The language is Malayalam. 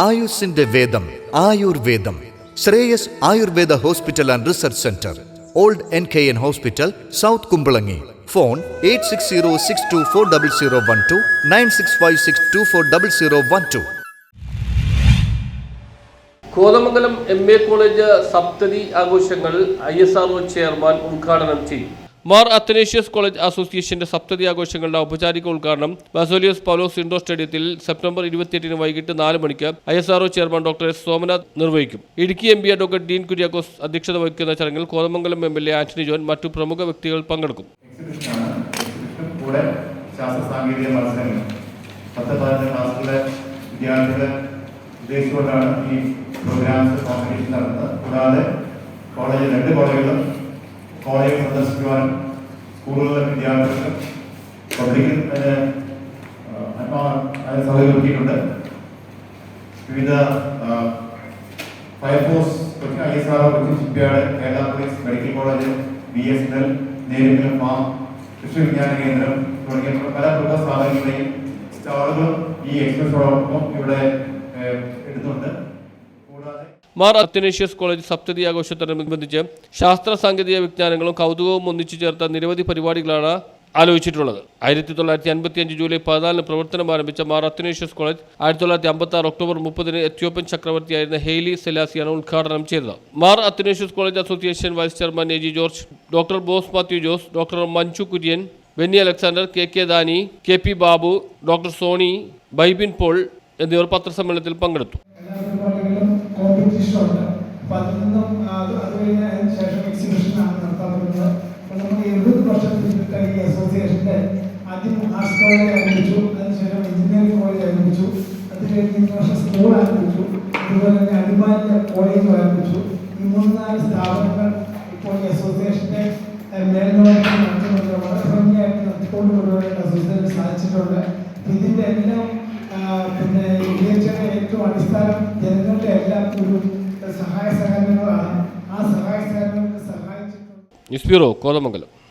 ആയുസിന്റെ വേദം ആയുർവേദം. Shreyas Ayurveda hospital and research centre, old NKN hospital, south Kumbalangi. Phone 8606240012 9656240012. Kothamangalam MA college സപ്തതി ആഘോഷങ്ങൾ ISRO ചെയർമാൻ ഉദ്ഘാടനം ചെയ്യും. മാർ അത്തനേഷ്യസ് കോളേജ് അസോസിയേഷന്റെ സപ്തതി ആഘോഷങ്ങളുടെ ഔപചാരിക ഉദ്ഘാടനം ബാസോലിയസ് പൗലോസ് ഇൻഡോർ സ്റ്റേഡിയത്തിൽ സെപ്റ്റംബർ 28 വൈകിട്ട് 4 മണിക്ക് ISRO chairman doctor S. Somanath നിർവഹിക്കും. ഇടുക്കി MP അഡ്വക്കേറ്റ് ഡീൻ കുര്യാക്കോസ് അധ്യക്ഷത വഹിക്കുന്ന ചടങ്ങിൽ കോതമംഗലം MLA ആന്റണി ജോൺ മറ്റു പ്രമുഖ വ്യക്തികൾ പങ്കെടുക്കും. ഉദ്ദേശിച്ചുകൊണ്ടാണ് ഈ പ്രോഗ്രാംസ് കോമ്പറ്റീഷൻ നടത്തുന്നത്. കൂടാതെ രണ്ട് കോളേജുകൾ സന്ദർശിക്കുവാനും സ്കൂളുകളിലെ വിദ്യാർത്ഥികൾക്ക് പബ്ലിക്കിൽ സൗകര്യമൊരുക്കിയിട്ടുണ്ട്. വിവിധ fire force Kochi, ISRO Kochi shipyard, Kerala police, medical college, BSNL, നേരിലും ഫാം, കൃഷി വിജ്ഞാന കേന്ദ്രം തുടങ്ങിയ പല പ്രമുഖ സ്ഥാപനങ്ങളുടെയും സ്റ്റാളുകൾ ഈ എക്സ്പ്രസോടൊപ്പം ഇവിടെ എടുത്തുണ്ട്. മാർ അത്തനേഷ്യസ് കോളേജ് സപ്തതി ആഘോഷത്തോടനുബന്ധിച്ച് ശാസ്ത്ര സാങ്കേതിക വിജ്ഞാനങ്ങളും കൗതുകവും ഒന്നിച്ചു ചേർത്ത നിരവധി പരിപാടികളാണ് ആലോചിച്ചിട്ടുള്ളത്. 1955 ജൂലൈ 14 പ്രവർത്തനം ആരംഭിച്ച Mar Athanasius college 1956 October 30 Ethiopian ചക്രവർത്തിയായിരുന്ന ഹെയ്ലി സെലാസിയാണ് ഉദ്ഘാടനം ചെയ്തത്. Mar Athanasius college association vice chairman AG George, doctor Bose Mathew Jose, doctor Manju Kurian, Benny Alexander, KK Dani, KP Babu, doctor Sony, Bibin Paul എന്നിവർ പത്രസമ്മേളനത്തിൽ പങ്കെടുത്തു. കോമ്പറ്റീഷനുണ്ട്. അപ്പം അതിൽ നിന്നും അത് കഴിഞ്ഞതിന് ശേഷം എക്സിബിഷനാണ് നടത്താറുള്ളത്. അപ്പം നമ്മൾ 70 വർഷം പിന്നിട്ട് ഈ അസോസിയേഷൻ്റെ ആദ്യം ആർട്സ് കോളേജ് ആരംഭിച്ചു, അതിനുശേഷം എഞ്ചിനീയറിംഗ് കോളേജ് ആരംഭിച്ചു, അത് കഴിഞ്ഞ് ഈ വർഷം സ്കൂൾ ആരംഭിച്ചു, അതുപോലെ തന്നെ അടിമാലിലെ കോളേജ് ആരംഭിച്ചു. ഈ 3-4 സ്ഥാപനങ്ങൾ ഇപ്പോൾ ഈ അസോസിയേഷൻ്റെ മേൽനോട്ടം നടത്തുന്നുണ്ട്. വളരെ ഭംഗിയായിട്ട് നടത്തിക്കൊണ്ട് കൊണ്ടുപോകാനായിട്ട് അസോസിയേഷൻ സാധിച്ചിട്ടുണ്ട്. ഇതിൻ്റെ എല്ലാം പിന്നെ വിജയിച്ചതിന്റെ ഏറ്റവും അടിസ്ഥാനം ജനങ്ങളുടെ എല്ലാം ഒരു സഹായ സഹകരണങ്ങളാണ്. ആ സഹായ സഹകരണങ്ങൾക്ക് സഹായിച്ചിട്ടുണ്ട്. News bureau, Kothamangalam.